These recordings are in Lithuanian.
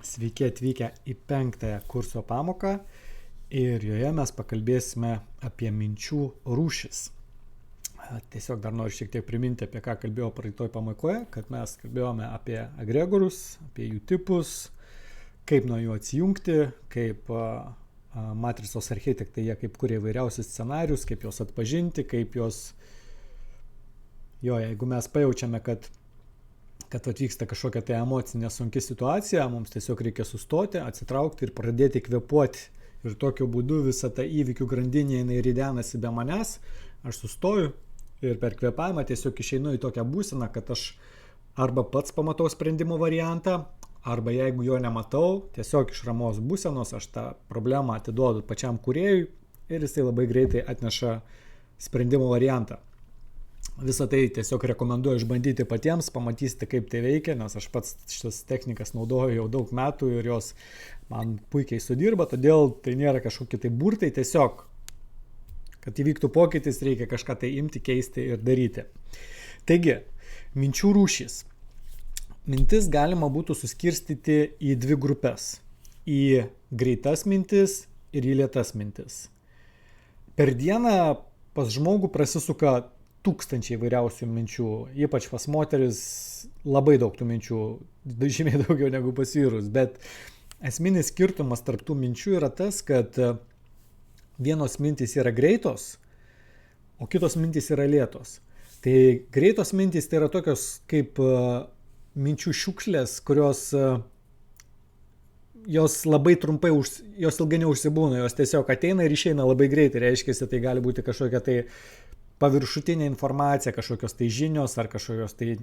Sveiki atvykę į 5-ąją kurso pamoką ir joje mes pakalbėsime apie minčių rūšis. Tiesiog dar noriu šiek tiek priminti, apie ką kalbėjau praeitoj pamokoje, kad mes kalbėjome apie agregorus, apie jų tipus, kaip nuo jų atsijungti, kaip matricos architektai jie kaip kuria įvairiausius scenarius, kaip juos atpažinti, kaip juos... Jeigu mes pajaučiame, kad atvyksta kažkokia tai emocinė sunki situacija, mums tiesiog reikia sustoti, atsitraukti ir pradėti kvėpuoti. Ir tokiu būdu visą tą įvykių grandinę jinai ridenasi be manęs, aš sustoju ir per kvėpavimą tiesiog išeinu į tokią būseną, kad aš arba pats pamatau sprendimo variantą, arba jeigu jo nematau, tiesiog iš ramos būsenos aš tą problemą atiduodu pačiam kūrėjui ir jisai labai greitai atneša sprendimo variantą. Visą tai tiesiog rekomenduoju išbandyti patiems, pamatysite, kaip tai veikia, nes aš pats šitas technikas naudoju jau daug metų ir jos man puikiai sudirba, todėl tai nėra kažkokie tai burtai, tiesiog, kad įvyktų pokytis, reikia kažką tai imti, keisti ir daryti. Taigi, minčių rūšys. Mintis galima būtų suskirstyti į dvi grupės. Į greitas mintis ir į lėtas mintis. Per dieną pas žmogų prasisuka tūkstančiai įvairiausių minčių, ypač pas moteris labai daug tų minčių, žymiai daugiau negu pas vyrus, bet esminis skirtumas tarp tų minčių yra tas, kad vienos mintys yra greitos, o kitos mintys yra lėtos. Tai greitos mintys tai yra tokios kaip minčių šiukšlės, kurios jos labai trumpai, jos ilgai neužsibūna, jos tiesiog ateina ir išeina labai greitai, reiškia, tai gali būti kažkokia tai paviršutinė informacija, kažkokios tai žinios, ar kažkokios tai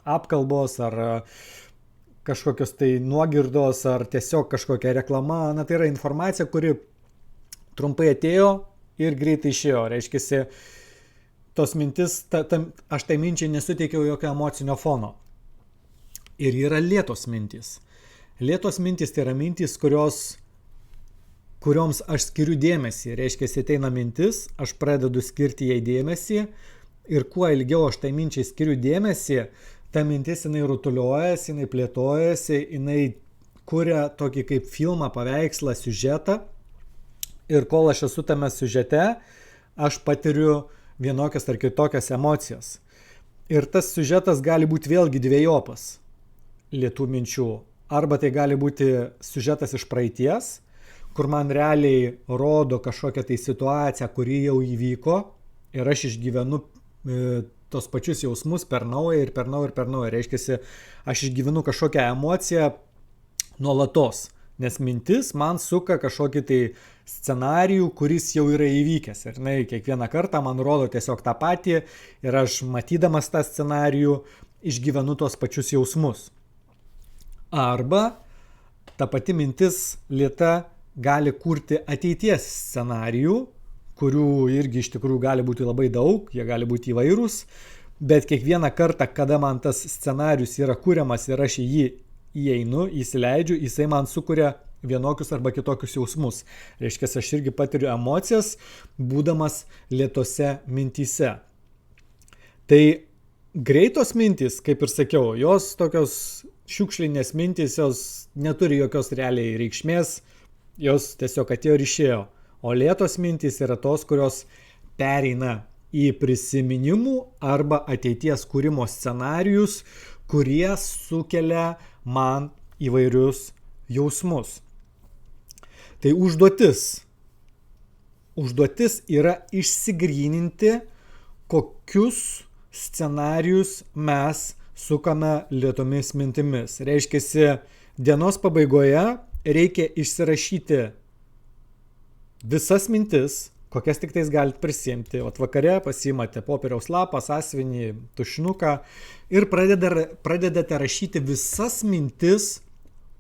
apkalbos, ar kažkokios tai nuogirdos, ar tiesiog kažkokia reklama. Tai yra informacija, kuri trumpai atėjo ir greitai išėjo. Reiškia, tos mintis, aš tai minčiai nesuteikiau jokio emocinio fono. Ir yra lėtos mintys. Lėtos mintys tai yra mintys, kurioms aš skiriu dėmesį. Reiškia, ateina mintis, aš pradedu skirti jai dėmesį ir kuo ilgiau aš tai minčiai skiriu dėmesį, ta mintis jinai rutuliuojasi, jinai plėtojasi, jinai kuria tokį kaip filmą, paveikslą, siužetą ir kol aš esu tame siužete, aš patiriu vienokias ar kitokias emocijas. Ir tas siužetas gali būti vėlgi dvejopas lėtų minčių. Arba tai gali būti siužetas iš praeities, kur man realiai rodo kažkokią tai situaciją, kuri jau įvyko ir aš išgyvenu tos pačius jausmus per naują ir per naują ir per naują. Reiškia, aš išgyvenu kažkokią emociją nuolatos, nes mintis man suka kažkokį tai scenarijų, kuris jau yra įvykęs. Ir kiekvieną kartą man rodo tiesiog tą patį ir aš matydamas tą scenarijų išgyvenu tos pačius jausmus. Arba ta pati mintis lėta gali kurti ateities scenarijų, kurių irgi iš tikrųjų gali būti labai daug, jie gali būti įvairūs, bet kiekvieną kartą, kada man tas scenarijus yra kuriamas ir aš į jį įeinu, įsileidžiu, jisai man sukuria vienokius arba kitokius jausmus. Reiškia, aš irgi patiriu emocijas, būdamas lėtose mintyse. Tai greitos mintys, kaip ir sakiau, jos tokios šiukšlinės mintys, jos neturi jokios realiai reikšmės, jos tiesiog atėjo ir išėjo. O lėtos mintys yra tos, kurios pereina į prisiminimų arba ateities kūrimo scenarijus, kurie sukelia man įvairius jausmus. Tai užduotis yra išsigryninti, kokius scenarijus mes sukame lėtomis mintimis. Reiškia, dienos pabaigoje reikia išsirašyti visas mintis, kokias tik tais galite prisimti. Vakare pasiimate popieriaus lapą, sąsiuvinį, tušinuką ir pradedate rašyti visas mintis,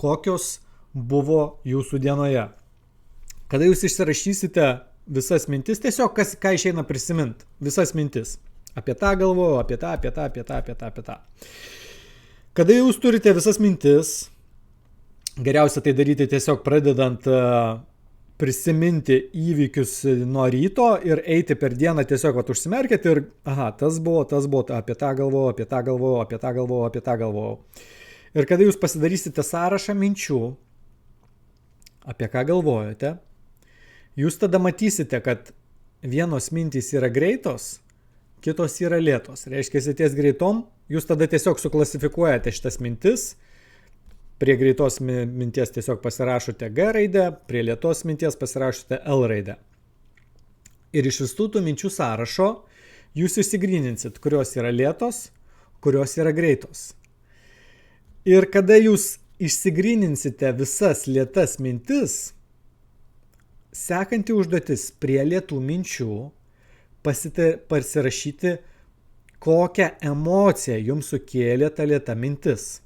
kokios buvo jūsų dienoje. Kada jūs išsirašysite visas mintis, tiesiog ką išeina prisiminti, visas mintis. Apie tą galvoju, apie tą. Kada jūs turite visas mintis, geriausia tai daryti tiesiog pradedant prisiminti įvykius nuo ryto ir eiti per dieną tiesiog užsimerkėt ir tas buvo, apie tą galvojau. Ir kada jūs pasidarysite sąrašą minčių, apie ką galvojate, jūs tada matysite, kad vienos mintys yra greitos, kitos yra lėtos. Reiškia, ties greitom, jūs tada tiesiog suklasifikuojate šitas mintis, prie greitos minties tiesiog pasirašote G raidę, prie lėtos minties pasirašote L raidę. Ir iš visų tų minčių sąrašo jūs išsigryninsit, kurios yra lėtos, kurios yra greitos. Ir kada jūs išsigrininsite visas lėtas mintis, sekanti užduotis prie lėtų minčių pasirašyti, kokią emociją jums sukėlė ta lėta mintis.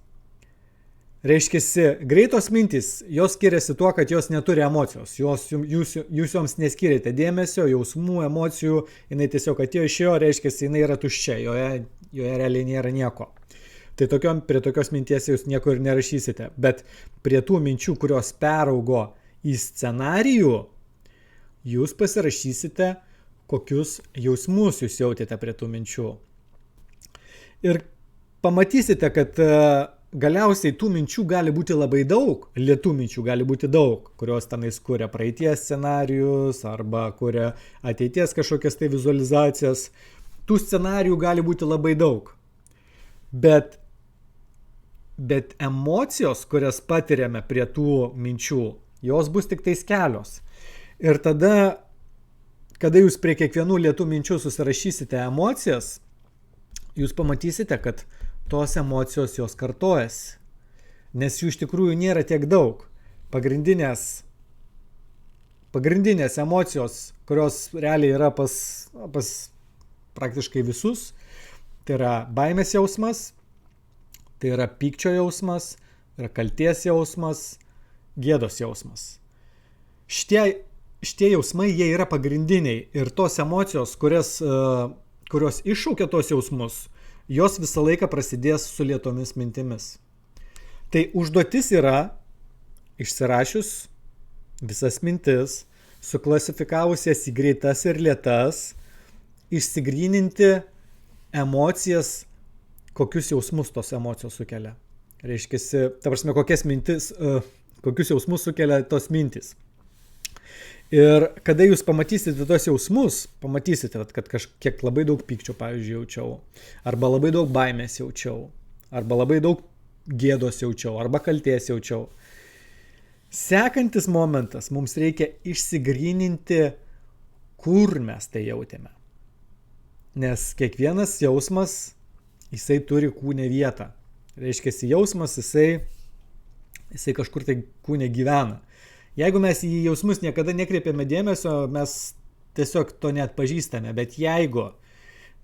Reiškiasi, greitos mintys, jos skiriasi tuo, kad jos neturi emocijos. Jūs joms neskiriate dėmesio, jausmų, emocijų, jinai tiesiog atėjo iš jo, reiškiasi, jinai yra tuščia, joje realiai nėra nieko. Tai prie tokios minties jūs nieko ir nerašysite. Bet prie tų minčių, kurios peraugo į scenarijų, jūs pasirašysite, kokius jausmus jūs jautėte prie tų minčių. Ir pamatysite, kad galiausiai tų minčių gali būti labai daug, lėtų minčių gali būti daug, kurios tenais kuria praeities scenarijus arba kuria ateities kažkokias tai vizualizacijas. Tų scenarijų gali būti labai daug. Bet emocijos, kurias patiriame prie tų minčių, jos bus tik tais kelios. Ir tada, kada jūs prie kiekvienų lėtų minčių susirašysite emocijas, jūs pamatysite, kad tos emocijos jos kartojasi. Nes jų iš tikrųjų nėra tiek daug. Pagrindinės emocijos, kurios realiai yra pas praktiškai visus, tai yra baimės jausmas, tai yra pykčio jausmas, yra kalties jausmas, gėdos jausmas. Šitie jausmai, jie yra pagrindiniai ir tos emocijos, kurios iššaukia tos jausmus, jos visą laiką prasidės su lėtomis mintimis. Tai užduotis yra, išsirašius visas mintis, suklasifikavus jas į greitas ir lėtas, išsigryninti emocijas, kokius jausmus tos emocijos sukelia. Reiškia, ta prasme, kokius jausmus sukelia tos mintys. Ir kada jūs pamatysite tos jausmus, pamatysite, kad kažkiek labai daug pykčio, pavyzdžiui, jaučiau, arba labai daug baimės jaučiau, arba labai daug gėdos jaučiau, arba kalties jaučiau. Sekantis momentas, mums reikia išsigryninti, kur mes tai jautėme. Nes kiekvienas jausmas, jisai turi kūne vietą. Reiškia, jausmas, jisai kažkur tai kūne gyvena. Jeigu mes į jausmus niekada nekreipiame dėmesio, mes tiesiog to neatpažįstame. Bet jeigu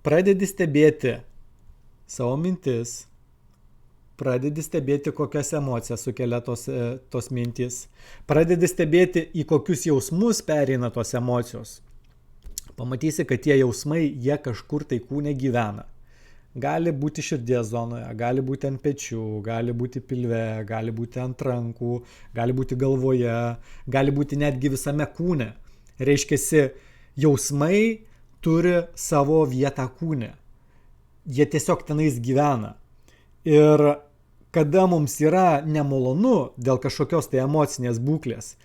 pradedi stebėti savo mintis, pradedi stebėti, kokias emocijas sukelia tos mintys, pradedi stebėti, į kokius jausmus pereina tos emocijos, pamatysi, kad tie jausmai, jie kažkur tai kūne gyvena. Gali būti širdies zonoje, gali būti ant pečių, gali būti pilve, gali būti ant rankų, gali būti galvoje, gali būti netgi visame kūne. Reiškiasi, jausmai turi savo vietą kūne. Jie tiesiog tenais gyvena. Ir kada mums yra nemalonu dėl kažkokios tai emocinės būklės,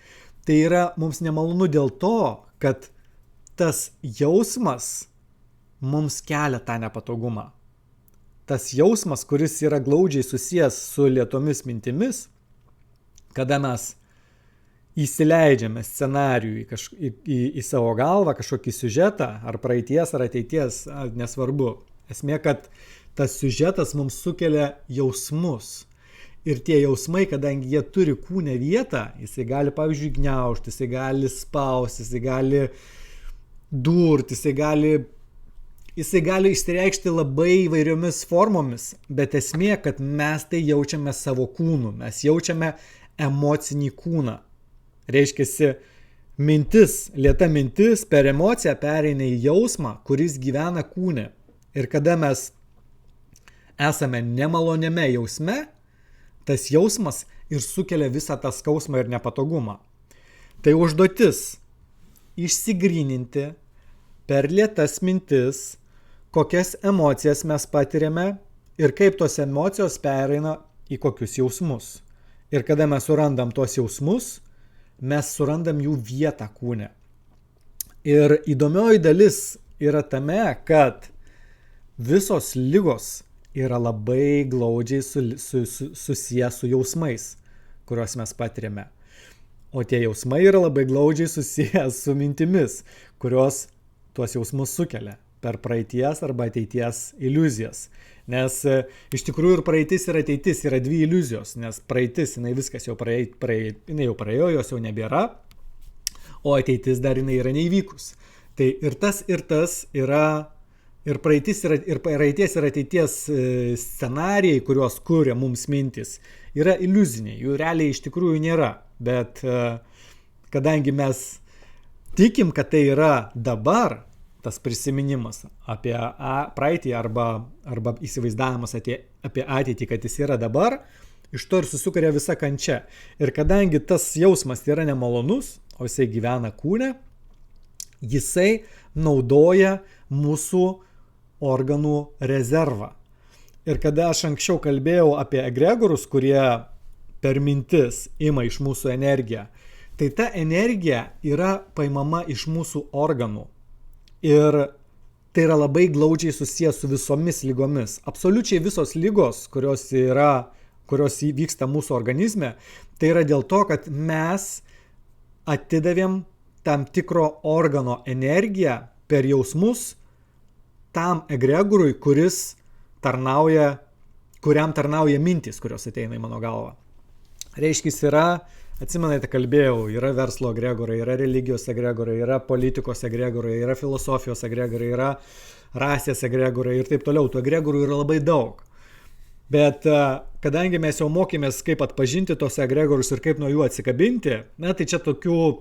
tai yra mums nemalonu dėl to, kad tas jausmas mums kelia tą nepatogumą. Tas jausmas, kuris yra glaudžiai susijęs su lėtomis mintimis, kada mes įsileidžiame scenarijų į savo galvą, kažkokį siužetą, ar praeities, ar ateities, nesvarbu. Esmė, kad tas siužetas mums sukelia jausmus. Ir tie jausmai, kadangi jie turi kūne vietą, jisai gali, pavyzdžiui, gniaužti, jisai gali spausti, jisai gali durti, jisai gali išsireikšti labai įvairiomis formomis, bet esmė, kad mes tai jaučiame savo kūnu, mes jaučiame emocinį kūną. Reiškiasi, lėta mintis per emociją pereina į jausmą, kuris gyvena kūne. Ir kada mes esame nemaloniame jausme, tas jausmas ir sukelia visą tą skausmą ir nepatogumą. Tai užduotis išsigryninti per lėtas mintis, kokias emocijas mes patiriame ir kaip tos emocijos pereina į kokius jausmus. Ir kada mes surandam tuos jausmus, mes surandam jų vietą kūne. Ir įdomioji dalis yra tame, kad visos ligos yra labai glaudžiai susiję su jausmais, kuriuos mes patiriame. O tie jausmai yra labai glaudžiai susiję su mintimis, kurios tuos jausmus sukelia per praeities arba ateities iliuzijas. Nes iš tikrųjų ir praeitis ir ateitis yra dvi iliuzijos, nes praeitis, jinai viskas jau jinai jau praėjo, jos jau nebėra, o ateitis dar jinai yra neįvykus. Tai ir tas yra, ir praeities ir ateities scenarijai, kuriuos kuria mums mintis, yra iliuziniai, jų realiai iš tikrųjų nėra. Bet kadangi mes tikim, kad tai yra dabar, tas prisiminimas apie praeitį arba įsivaizdavimas apie ateitį, kad jis yra dabar, iš to ir susikuria visa kančia. Ir kadangi tas jausmas yra nemalonus, o jisai gyvena kūne, jisai naudoja mūsų organų rezervą. Ir kada aš anksčiau kalbėjau apie egregorus, kurie per mintis ima iš mūsų energiją, tai ta energija yra paimama iš mūsų organų. Ir tai yra labai glaudžiai susijęs su visomis lygomis. Absoliučiai visos lygos, kurios vyksta mūsų organizme, tai yra dėl to, kad mes atidavėm tam tikro organo energiją per jausmus tam egregorui, kuriam tarnauja mintys, kurios ateina į mano galvą. Reiškia, atsimenate, kalbėjau, yra verslo egregorai, yra religijos egregorai, yra politikos egregorai, yra filosofijos egregorai, yra rasės egregorai ir taip toliau. Tų egregorų yra labai daug. Bet kadangi mes jau mokėmės, kaip atpažinti tos egregorus ir kaip nuo jų atsikabinti, tai čia tokių,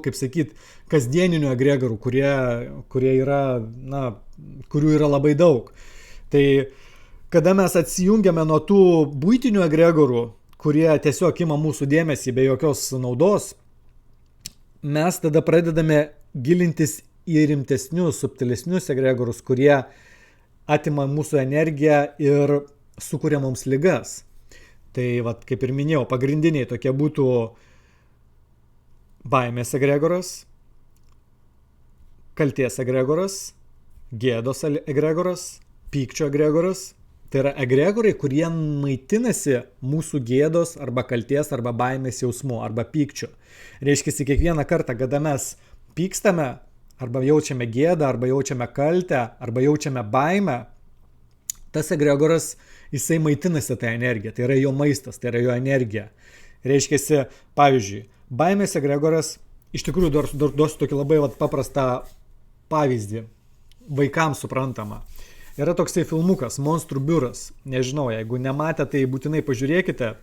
kaip sakyt, kasdieninių egregorų, kurie yra, kurių yra labai daug. Tai kada mes atsijungiame nuo tų buitinių egregorų, kurie tiesiog ima mūsų dėmesį be jokios naudos, mes tada pradedame gilintis į rimtesnius, subtilesnius egregorus, kurie atima mūsų energiją ir sukuria mums ligas. Tai, kaip ir minėjau, pagrindiniai tokie būtų baimės egregoras, kalties egregoras, gėdos egregoras, pykčio egregoras. Tai yra egregorai, kurie maitinasi mūsų gėdos arba kalties arba baimės jausmu arba pykčiu. Reiškia, kiekvieną kartą, kada mes pykstame arba jaučiame gėdą arba jaučiame kaltę arba jaučiame baimę, tas egregoras, jisai maitinasi tą energiją. Tai yra jo maistas, tai yra jo energija. Reiškia, pavyzdžiui, baimės egregoras, iš tikrųjų duosiu tokį labai paprastą pavyzdį, vaikams suprantama. Yra toksai filmukas Monstrų biuras. Nežinau, jeigu nematė, tai būtinai pažiūrėkite.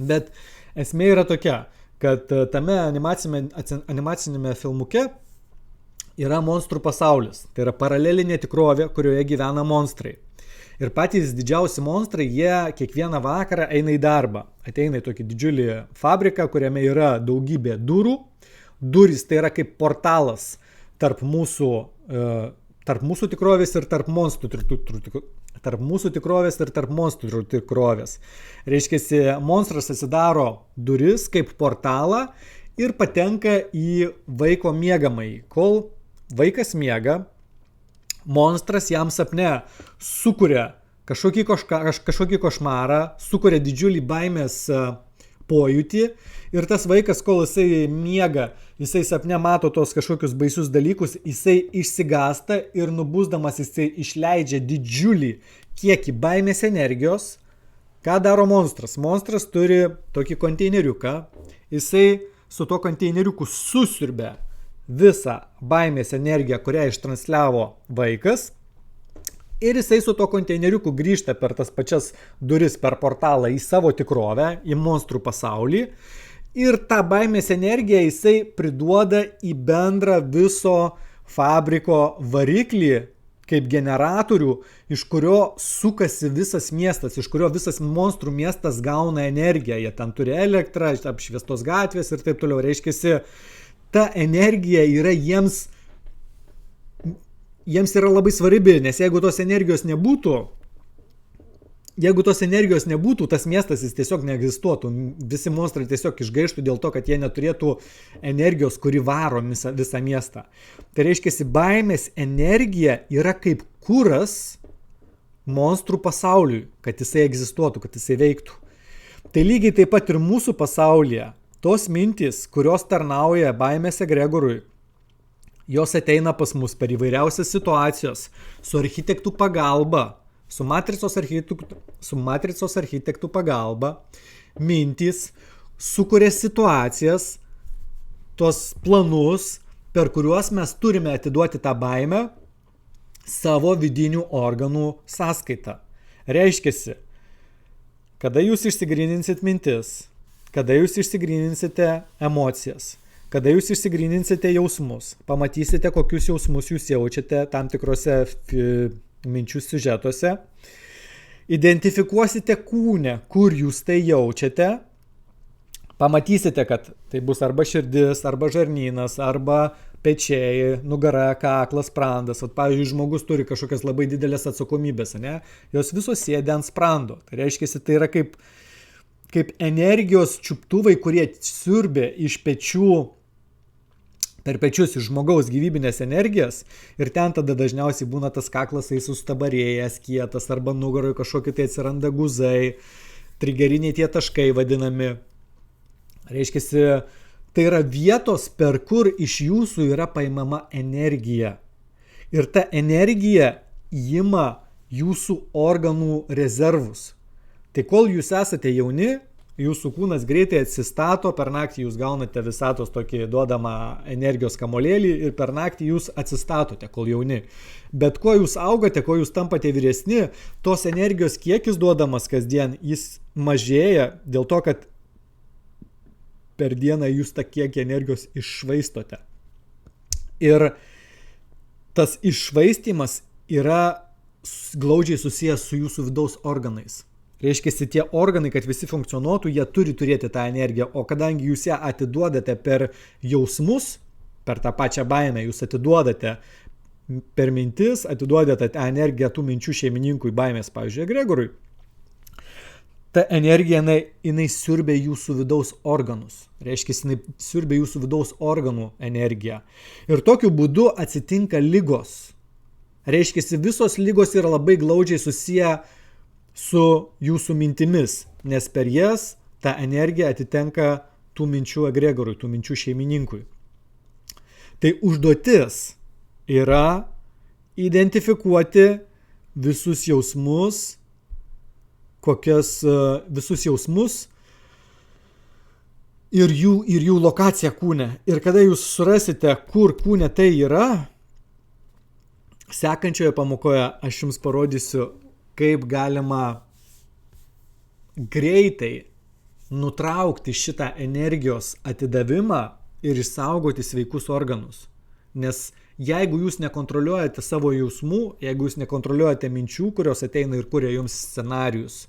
Bet esmė yra tokia, kad tame animacinėme filmuke yra monstrų pasaulis. Tai yra paralelinė tikrovė, kurioje gyvena monstrai. Ir patys didžiausi monstrai, jie kiekvieną vakarą eina į darbą. Ateina į tokį didžiulį fabriką, kuriame yra daugybė durų. Durys tai yra kaip portalas tarp mūsų tikrovės ir tarp monstrų tikrovės. Reiškia, monstras atsidaro duris kaip portalą ir patenka į vaiko miegamąjį. Kol vaikas miega, monstras jam sapne sukuria kažkokį košmarą, sukuria didžiulį baimės pojūtį ir tas vaikas, kol jisai miega, jisai sapne mato tos kažkokius baisius dalykus, jisai išsigąsta ir nubusdamas jisai išleidžia didžiulį kiekį baimės energijos. Ką daro monstras? Monstras turi tokį konteineriuką, jisai su tuo konteineriuku susiurbia visą baimės energiją, kurią ištransliavo vaikas. Ir jisai su to konteineriuku grįžta per tas pačias duris per portalą į savo tikrovę, į monstrų pasaulį. Ir tą baimės energiją jisai priduoda į bendrą viso fabriko variklį kaip generatorių, iš kurio sukasi visas miestas, iš kurio visas monstrų miestas gauna energiją. Jie ten turi elektrą, apšviestos gatvės ir taip toliau. Reiškia, ta energija yra jiems yra labai svarbi, nes jeigu tos energijos nebūtų, jeigu tos energijos nebūtų, tas miestas jis tiesiog neegzistuotų. Visi monstrai tiesiog išgaištų dėl to, kad jie neturėtų energijos, kuri varo visą miestą. Tai reiškia, baimės energija yra kaip kuras monstrų pasauliui, kad jisai egzistuotų, kad jisai veiktų. Tai lygiai taip pat ir mūsų pasaulyje. Tos mintys, kurios tarnauja baimės egregorui, jos ateina pas mus per įvairiausias situacijos, su architektų pagalba, su matricos architektų pagalba, mintys, sukuria situacijas, tuos planus, per kuriuos mes turime atiduoti tą baimę savo vidinių organų sąskaitą. Reiškiasi, kada jūs išsigryninsit mintis, kada jūs išsigryninsite emocijas, kada jūs išsigryninsite jausmus, pamatysite, kokius jausmus jūs jaučiate tam tikrose minčių siužetuose, identifikuosite kūne, kur jūs tai jaučiate, pamatysite, kad tai bus arba širdis, arba žarnynas, arba pečiai, nugara, kaklas, sprandas. Pavyzdžiui, žmogus turi kažkokias labai didelės atsakomybės, ne? Jos visos sėdi ant sprando. Tai reiškia, tai yra kaip energijos čiuptuvai, kurie siurbia iš pečių, per pečius iš žmogaus gyvybinės energijas ir ten tada dažniausiai būna tas kaklas sustabarėjęs, kietas arba nugaroje kažkokie tai atsiranda guzai, trigeriniai tie taškai vadinami. Reiškia, tai yra vietos, per kur iš jūsų yra paimama energija. Ir ta energija ima jūsų organų rezervus. Tai kol jūs esate jauni, jūsų kūnas greitai atsistato, per naktį jūs gaunate visatos tokį duodamą energijos kamolėlį ir per naktį jūs atsistatote, kol jauni. Bet kuo jūs augate, kuo jūs tampate vyresni, tos energijos kiekis duodamas kasdien, jis mažėja dėl to, kad per dieną jūs tą kiekį energijos iššvaistote. Ir tas iššvaistymas yra glaudžiai susijęs su jūsų vidaus organais. Reiškia, tie organai, kad visi funkcionuotų, jie turi turėti tą energiją, o kadangi jūs ją atiduodate per jausmus, per tą pačią baimę, jūs atiduodate per mintis, atiduodate tą energiją tų minčių šeimininkui baimės, pavyzdžiui, egregorui, ta energija, jinai siurbia jūsų vidaus organus. Reiškia, jinai siurbia jūsų vidaus organų energiją. Ir tokiu būdu atsitinka ligos. Reiškia, visos ligos yra labai glaudžiai susiję su jūsų mintimis, nes per jas ta energija atitenka tų minčių egregorui, tų minčių šeimininkui. Tai užduotis yra identifikuoti visus jausmus, visus jausmus ir jų lokaciją kūne. Ir kada jūs surasite, kur kūne tai yra, sekančioje pamokoje aš jums parodysiu, kaip galima greitai nutraukti šitą energijos atidavimą ir išsaugoti sveikus organus. Nes jeigu jūs nekontroliuojate savo jausmų, jeigu jūs nekontroliuojate minčių, kurios ateina ir kuria jums scenarijus,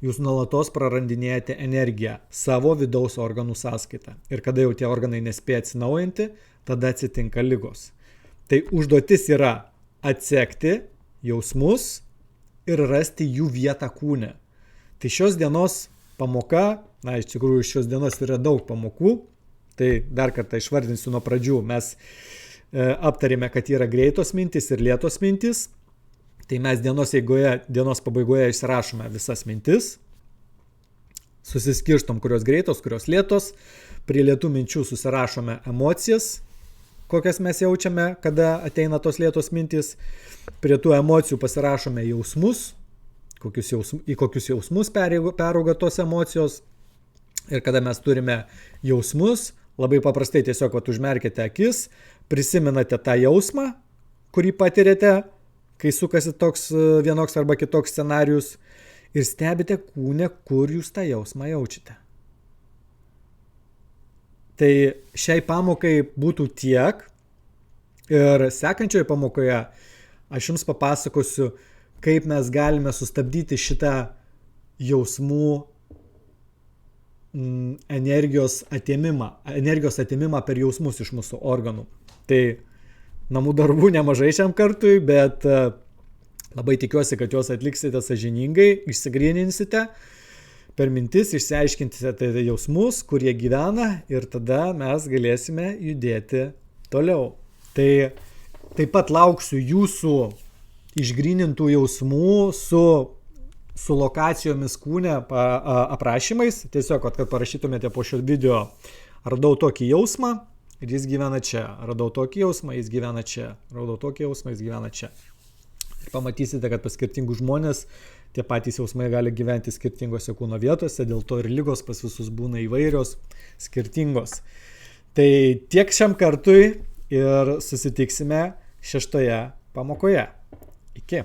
jūs nuolatos prarandinėjate energiją savo vidaus organų sąskaitą. Ir kada jau tie organai nespėja atsinaujinti, tada atsitinka ligos. Tai užduotis yra atsekti jausmus ir rasti jų vietą kūne. Tai šios dienos pamoka, iš tikrųjų šios dienos yra daug pamokų, tai dar kartą išvardinsiu nuo pradžių. Mes aptarėme, kad yra greitos mintis ir lėtos mintis, tai mes dienos pabaigoje išsirašome visas mintis, susiskirstom, kurios greitos, kurios lėtos, prie lėtų minčių susirašome emocijas, kokias mes jaučiame, kada ateina tos lėtos mintis, prie tų emocijų pasirašome jausmus, į kokius jausmus perauga tos emocijos, ir kada mes turime jausmus, labai paprastai tiesiog užmerkite akis, prisimenate tą jausmą, kurį patirėte, kai sukasi toks vienoks arba kitoks scenarius, ir stebite kūne, kur jūs tą jausmą jaučiate. Tai šiai pamokai būtų tiek, ir sekančioje pamokoje aš jums papasakosiu, kaip mes galime sustabdyti šitą jausmų energijos atėmimą per jausmus iš mūsų organų. Tai namų darbų nemažai šiam kartui, bet Labai tikiuosi, kad juos atliksite sąžiningai, išsigryninsite, per mintis išsiaiškinsite jausmus, kurie gyvena ir tada mes galėsime judėti toliau. Tai taip pat lauksiu jūsų išgrynintų jausmų su lokacijomis kūne aprašymais. Tiesiog, kad parašytumėte po šio video, radau tokį jausmą ir jis gyvena čia. Radau tokį jausmą, jis gyvena čia. Radau tokį jausmą, jis gyvena čia. Ir pamatysite, kad pas skirtingus žmonės tie patys jausmai gali gyventi skirtingose kūno vietose, dėl to ir lygos pas visus būna įvairios, skirtingos. Tai tiek šiam kartui ir susitiksime 6 pamokoje. Iki.